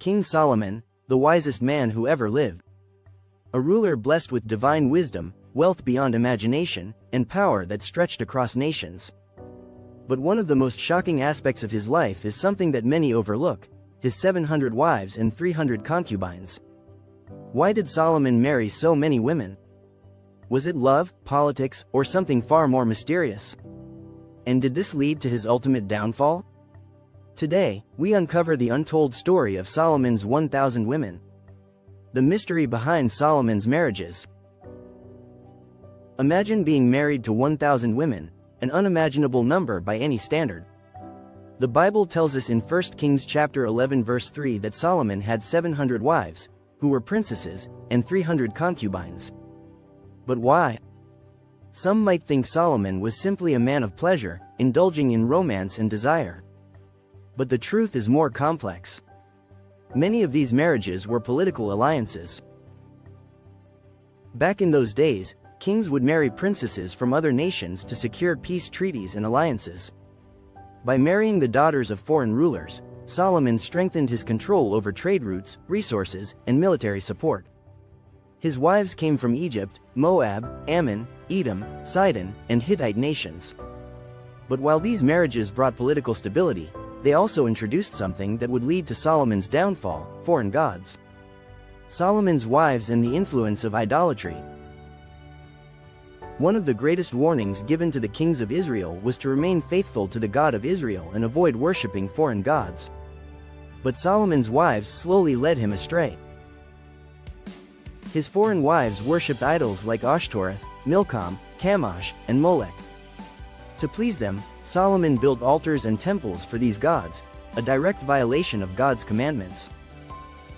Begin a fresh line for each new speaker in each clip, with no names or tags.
King Solomon, the wisest man who ever lived. A ruler blessed with divine wisdom, wealth beyond imagination, and power that stretched across nations. But one of the most shocking aspects of his life is something that many overlook: his 700 wives and 300 concubines. Why did Solomon marry so many women? Was it love, politics, or something far more mysterious? And did this lead to his ultimate downfall? Today, we uncover the untold story of Solomon's 1,000 women. The mystery behind Solomon's marriages. Imagine being married to 1,000 women, an unimaginable number by any standard. The Bible tells us in 1 Kings chapter 11 verse 3 that Solomon had 700 wives, who were princesses, and 300 concubines. But why? Some might think Solomon was simply a man of pleasure, indulging in romance and desire. But the truth is more complex. Many of these marriages were political alliances. Back in those days, kings would marry princesses from other nations to secure peace treaties and alliances. By marrying the daughters of foreign rulers, Solomon strengthened his control over trade routes, resources, and military support. His wives came from Egypt, Moab, Ammon, Edom, Sidon, and Hittite nations. But while these marriages brought political stability, they also introduced something that would lead to Solomon's downfall: foreign gods. Solomon's wives and the influence of idolatry. One of the greatest warnings given to the kings of Israel was to remain faithful to the God of Israel and avoid worshipping foreign gods. But Solomon's wives slowly led him astray. His foreign wives worshipped idols like Ashtoreth, Milcom, Chemosh, and Molech. To please them, Solomon built altars and temples for these gods, a direct violation of God's commandments.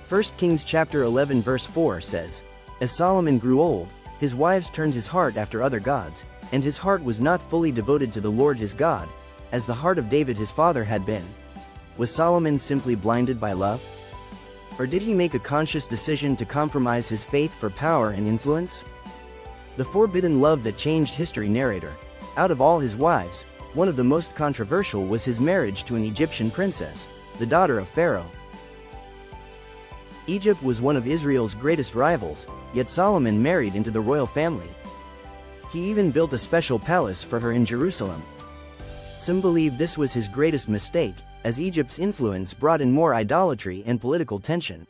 1 Kings chapter 11 verse 4 says, "As Solomon grew old, his wives turned his heart after other gods, and his heart was not fully devoted to the Lord his God, as the heart of David his father had been." Was Solomon simply blinded by love? Or did he make a conscious decision to compromise his faith for power and influence? The forbidden love that changed history. Narrator. Out of all his wives, one of the most controversial was his marriage to an Egyptian princess, the daughter of Pharaoh. Egypt was one of Israel's greatest rivals, yet Solomon married into the royal family. He even built a special palace for her in Jerusalem. Some believe this was his greatest mistake, as Egypt's influence brought in more idolatry and political tension.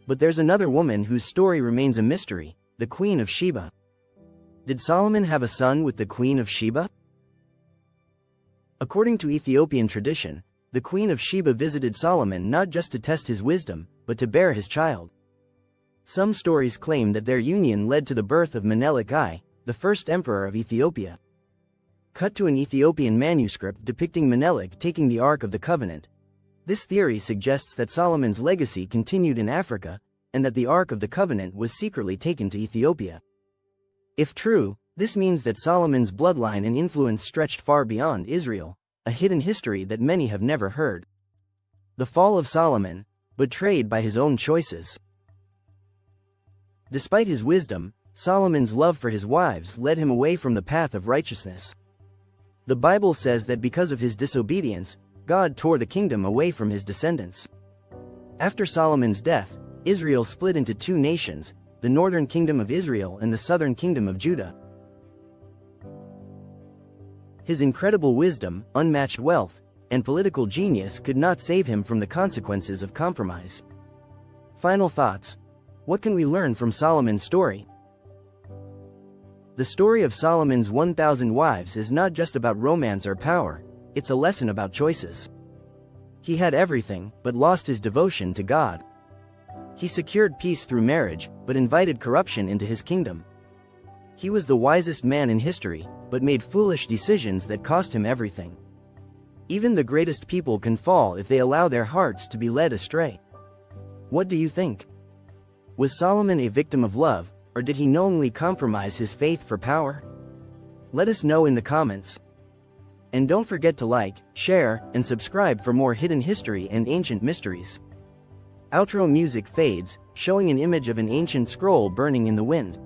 But there's another woman whose story remains a mystery: the Queen of Sheba. Did Solomon have a son with the Queen of Sheba? According to Ethiopian tradition, the Queen of Sheba visited Solomon not just to test his wisdom, but to bear his child. Some stories claim that their union led to the birth of Menelik I, the first emperor of Ethiopia. Cut to an Ethiopian manuscript depicting Menelik taking the Ark of the Covenant. This theory suggests that Solomon's legacy continued in Africa, and that the Ark of the Covenant was secretly taken to Ethiopia. If true, this means that Solomon's bloodline and influence stretched far beyond Israel, a hidden history that many have never heard. The fall of Solomon, betrayed by his own choices. Despite his wisdom, Solomon's love for his wives led him away from the path of righteousness. The Bible says that because of his disobedience, God tore the kingdom away from his descendants. After Solomon's death, Israel split into two nations, the northern kingdom of Israel and the southern kingdom of Judah. His incredible wisdom, unmatched wealth, and political genius could not save him from the consequences of compromise. Final thoughts. What can we learn from Solomon's story? The story of Solomon's 1,000 wives is not just about romance or power, it's a lesson about choices. He had everything, but lost his devotion to God. He secured peace through marriage, but invited corruption into his kingdom. He was the wisest man in history, but made foolish decisions that cost him everything. Even the greatest people can fall if they allow their hearts to be led astray. What do you think? Was Solomon a victim of love, or did he knowingly compromise his faith for power? Let us know in the comments. And don't forget to like, share, and subscribe for more hidden history and ancient mysteries. Outro music fades, showing an image of an ancient scroll burning in the wind.